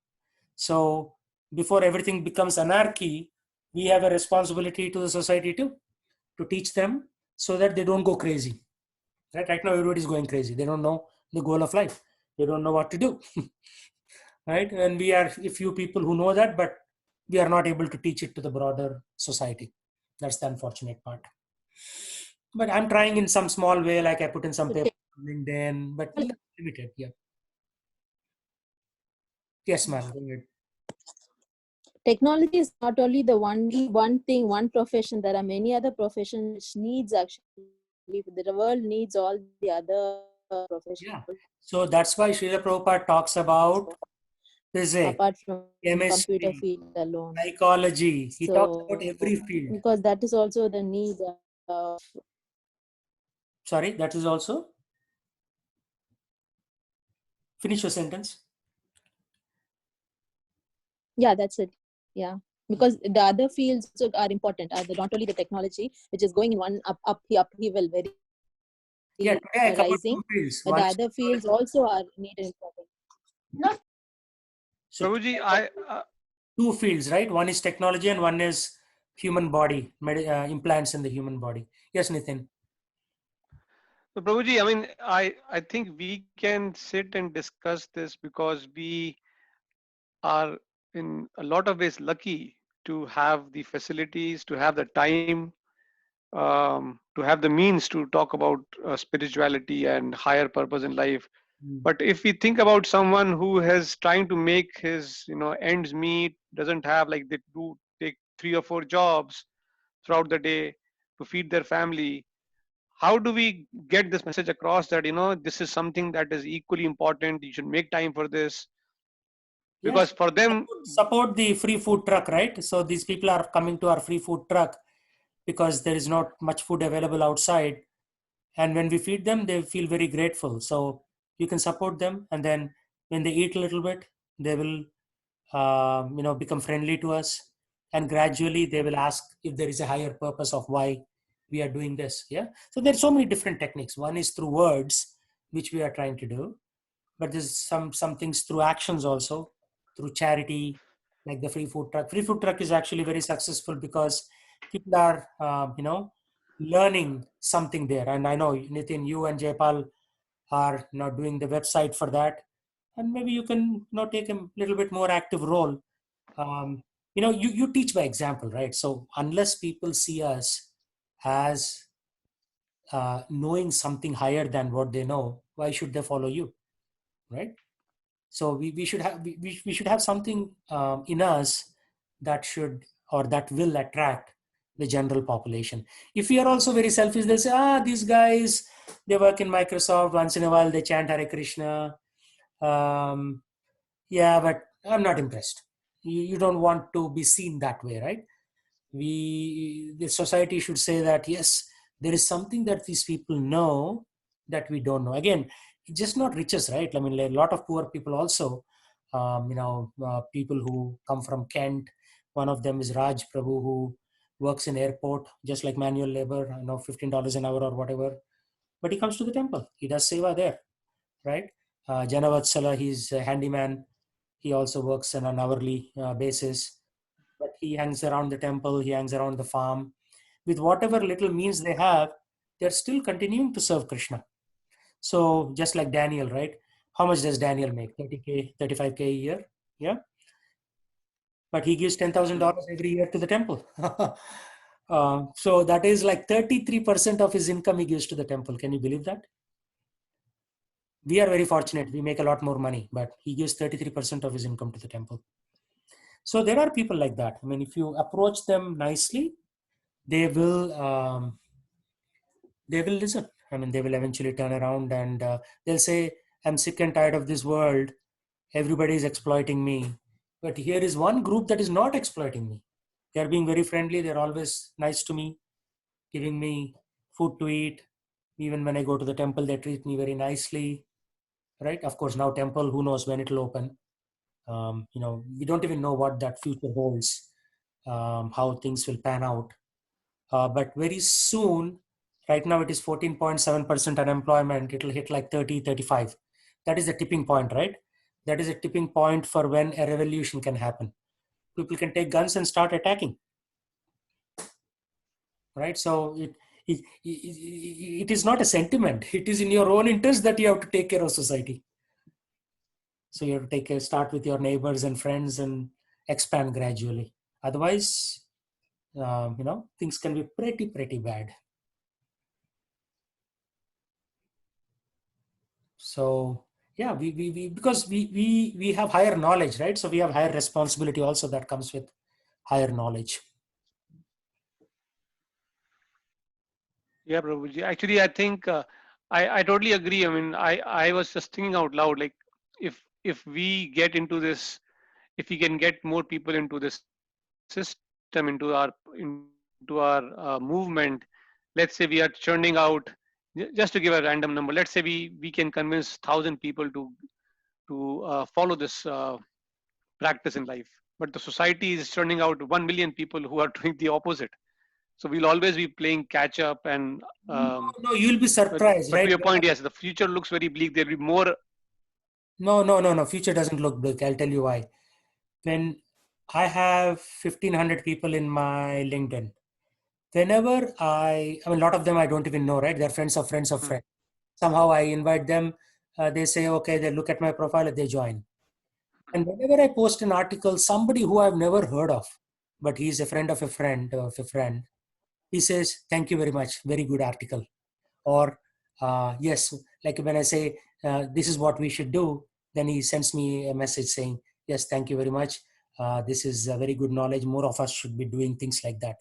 So before everything becomes anarchy, we have a responsibility to the society too, to teach them so that they don't go crazy. Right now, everybody's going crazy. They don't know the goal of life. They don't know what to do. Right? And we are a few people who know that, but we are not able to teach it to the broader society. That's the unfortunate part. But I'm trying in some small way, like I put in some paper on LinkedIn, but limited. Yeah. Yes, ma'am. Go ahead. Technology is not only the one thing, one profession. There are many other professions which needs actually. The world needs all the other professions. Yeah. So that's why Srila Prabhupada talks about physics, Apart from computer chemistry, field alone. psychology. He talks about So every field. because that is also the need of. Sorry, that is also. Finish your sentence. Yeah, that's it. Yeah, because the other fields also are important. Not only the technology, which is going in one upheaval, very Yeah, today I covered rising, 2 fields. but the One is other fields also are needed and important. so Prabhuji, 2 fields, right? One is technology and one is human body, implants in the human body. Yes, Nitin. so Prabhuji, I mean, I think we can sit and discuss this because we are in a lot of ways lucky to have the facilities, to have the time, to have the means to talk about spirituality and higher purpose in life. But if we think about someone who has trying to make his ends meet, doesn't have, like, they do take 3 or 4 jobs throughout the day to feed their family, how do we get this message across that this is something that is equally important, you should make time for this? Because Yes, for them, support the free food truck, right? So these people are coming to our free food truck because there is not much food available outside. And when we feed them, they feel very grateful. So you can support them. And then when they eat a little bit, they will, become friendly to us. And gradually they will ask if there is a higher purpose of why we are doing this. Yeah. So there's so many different techniques. One is through words, which we are trying to do, but there's some things through actions also, through charity, like the free food truck. Free food truck is actually very successful because people are learning something there. And I know, Nitin, you and Jaipal are now doing the website for that, and maybe you can take a little bit more active role. You teach by example, right? So unless people see us as knowing something higher than what they know, why should they follow you, right? So we should have we should have something in us that should, or that will attract the general population. If we are also very selfish, they'll say, these guys, they work in Microsoft, once in a while they chant Hare Krishna. Yeah, but I'm not impressed. You don't want to be seen that way, right? The society should say that yes, there is something that these people know that we don't know. Again, it's just not riches, right? I mean, a lot of poor people also, people who come from Kent One of them is Raj Prabhu, who works in airport, just like manual labor, $15 an hour or whatever. But he comes to the temple. He does seva there, right? Janavatsala, he's a handyman. He also works on an hourly basis. But he hangs around the temple. He hangs around the farm. With whatever little means they have, they're still continuing to serve Krishna. So just like Daniel, right? How much does Daniel make? 30K, 35K a year? Yeah. But he gives $10,000 every year to the temple. So that is like 33% of his income he gives to the temple. Can you believe that? We are very fortunate. We make a lot more money, but he gives 33% of his income to the temple. So there are people like that. I mean, if you approach them nicely, they will listen. I mean, they will eventually turn around and they'll say, I'm sick and tired of this world. Everybody is exploiting me. But here is one group that is not exploiting me. They're being very friendly. They're always nice to me, giving me food to eat. Even when I go to the temple, they treat me very nicely, right? Of course, now temple, who knows when it will open. We don't even know what that future holds, how things will pan out. But very soon, right now it is 14.7% unemployment. It will hit like 30, 35. That is the tipping point, right? That is a tipping point for when a revolution can happen. People can take guns and start attacking, right? So it is not a sentiment. It is in your own interest that you have to take care of society. So you have to start with your neighbors and friends and expand gradually. Otherwise, things can be pretty bad. So yeah, we because we have higher knowledge, right? So we have higher responsibility also that comes with higher knowledge. Yeah, Prabhuji. Actually, I think I totally agree. I mean, I was just thinking out loud, like if we get into this, if we can get more people into this system, into our movement. Let's say we are churning out. Just to give a random number, let's say we can convince 1,000 people to follow this practice in life, but the society is churning out 1 million people who are doing the opposite. So we'll always be playing catch up, and No, you'll be surprised, but right? to your point, yes, the future looks very bleak. There'll be more. No. Future doesn't look bleak. I'll tell you why. When I have 1,500 people in my LinkedIn, whenever I mean, a lot of them I don't even know, right? They're friends of friends of friends. Somehow I invite them. They say, okay, they look at my profile and they join. And whenever I post an article, somebody who I've never heard of, but he's a friend of a friend, he says, thank you very much. Very good article. Or yes, like when I say, this is what we should do, then he sends me a message saying, yes, thank you very much. This is a very good knowledge. More of us should be doing things like that.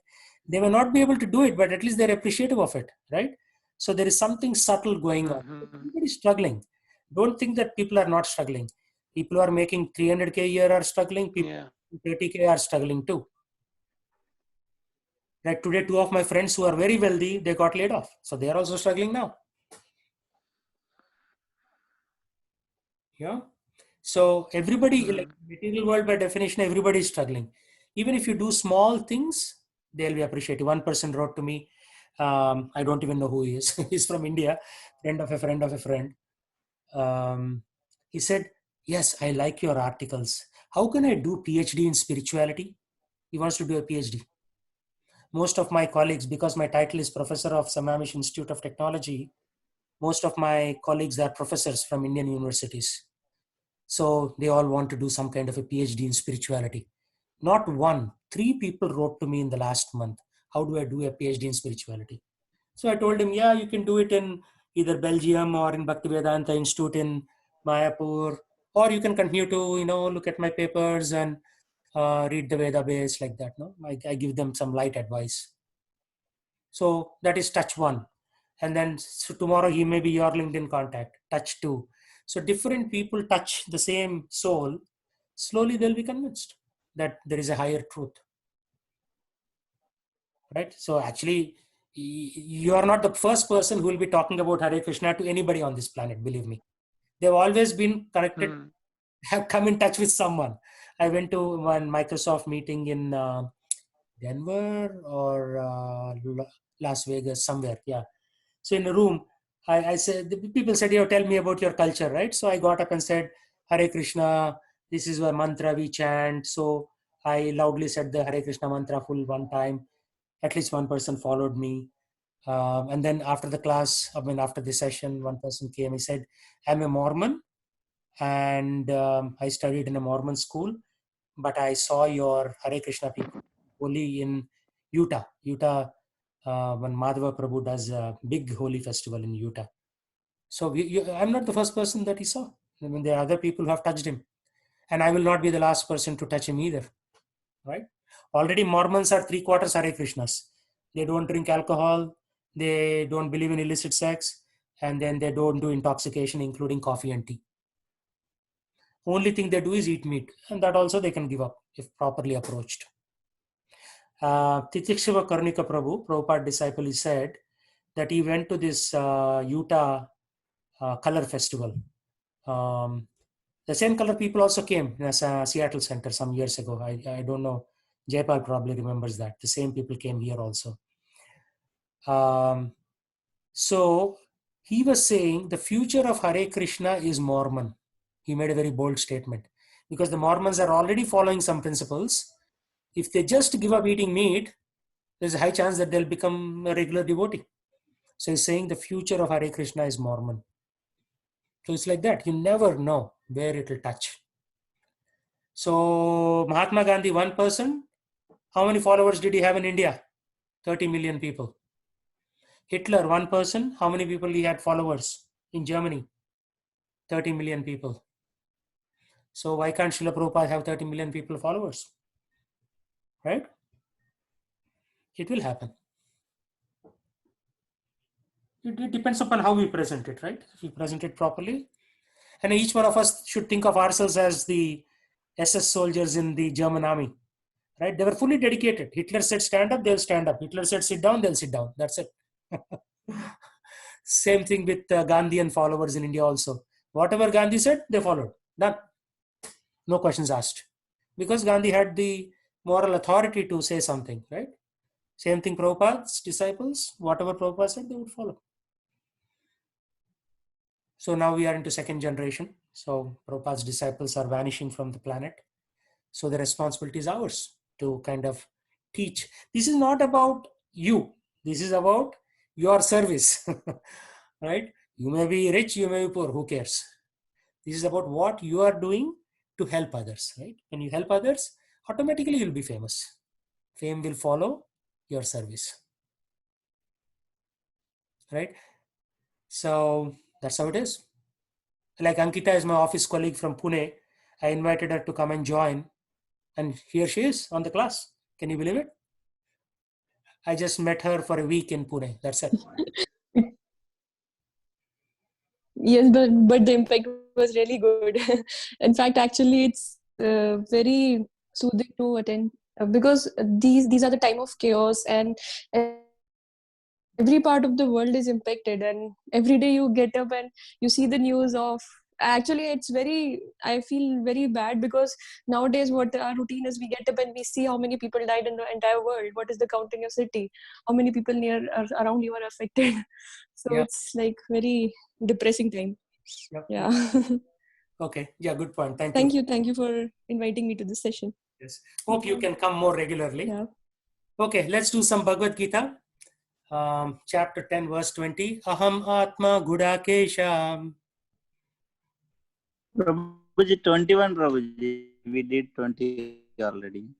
They may not be able to do it, but at least they're appreciative of it, right? So there is something subtle going on. Everybody's struggling. Don't think that people are not struggling. People who are making 300K a year are struggling. People 30K are struggling too. Like today, two of my friends who are very wealthy, they got laid off. So they are also struggling now. Yeah. So everybody, like material world by definition, everybody is struggling. Even if you do small things, they'll be appreciated. One person wrote to me, I don't even know who he is. He's from India, friend of a friend of a friend. He said, yes, I like your articles. How can I do PhD in spirituality? He wants to do a PhD. Most of my colleagues, because my title is Professor of Samamish Institute of Technology, most of my colleagues are professors from Indian universities. So they all want to do some kind of a PhD in spirituality. Not one, three people wrote to me in the last month. How do I do a PhD in spirituality? So I told him, yeah, you can do it in either Belgium or in Bhaktivedanta Institute in Mayapur, or you can continue to, look at my papers and read the Veda base like that. No, I give them some light advice. So that is touch one. And then so tomorrow he may be your LinkedIn contact, touch two. So different people touch the same soul. Slowly they'll be convinced that there is a higher truth. Right? So actually, you are not the first person who will be talking about Hare Krishna to anybody on this planet, believe me. They've always been connected, have come in touch with someone. I went to one Microsoft meeting in Denver or Las Vegas, somewhere. Yeah. So in a room, I said, the people said, tell me about your culture, right? So I got up and said, Hare Krishna, this is a mantra we chant. So I loudly said the Hare Krishna mantra full one time. At least one person followed me. And then after the class, after the session, one person came. He said, I'm a Mormon and I studied in a Mormon school, but I saw your Hare Krishna people only in Utah. When Madhava Prabhu does a big holy festival in Utah. So I'm not the first person that he saw. There are other people who have touched him. And I will not be the last person to touch him either. Right? Already Mormons are 3/4 Hare Krishnas. They don't drink alcohol. They don't believe in illicit sex. And then they don't do intoxication, including coffee and tea. Only thing they do is eat meat. And that also they can give up if properly approached. Titikshava Karnika Prabhu, Prabhupada disciple, he said that he went to this Utah color festival. The same color people also came in Seattle Center some years ago. I don't know. Jaypal probably remembers that. The same people came here also. So he was saying the future of Hare Krishna is Mormon. He made a very bold statement because the Mormons are already following some principles. If they just give up eating meat, there's a high chance that they'll become a regular devotee. So he's saying the future of Hare Krishna is Mormon. So it's like that. You never know where it will touch. So Mahatma Gandhi, one person, how many followers did he have in India? 30 million people. Hitler, one person, how many people he had followers in Germany? 30 million people. So why can't Srila Prabhupada have 30 million people followers? Right? It will happen. It depends upon how we present it, right? If we present it properly. And each one of us should think of ourselves as the SS soldiers in the German army, right? They were fully dedicated. Hitler said stand up, they'll stand up. Hitler said sit down, they'll sit down. That's it. Same thing with Gandhian followers in India also. Whatever Gandhi said, they followed. Done. No questions asked. Because Gandhi had the moral authority to say something, right? Same thing Prabhupada's disciples, whatever Prabhupada said, they would follow. So now we are into second generation. So Prabhupada's disciples are vanishing from the planet. So the responsibility is ours to kind of teach. This is not about you. This is about your service, right? You may be rich, you may be poor, who cares? This is about what you are doing to help others, right? When you help others, automatically you'll be famous. Fame will follow your service, right? So that's how it is. Like Ankita is my office colleague from Pune. I invited her to come and join, and here she is on the class. Can you believe it? I just met her for a week in Pune. That's it. Yes, but the impact was really good. In fact, actually, it's very soothing to attend because these are the time of chaos, and every part of the world is impacted. And every day you get up and you see the news of. Actually, it's very. I feel very bad because nowadays, what our routine is, we get up and we see how many people died in the entire world. What is the count in your city? How many people near or around you are affected? So Yeah. it's like very depressing time. Yep. Yeah. Okay. Yeah, good point. Thank Thank you. you. Thank you for inviting me to this session. Yes. Hope you can come more regularly. Yeah. Okay, let's do some Bhagavad Gita. Chapter 10, verse 20. Aham Atma Gudakesham. Prabhuji, 21, Prabhuji. We did 20 already.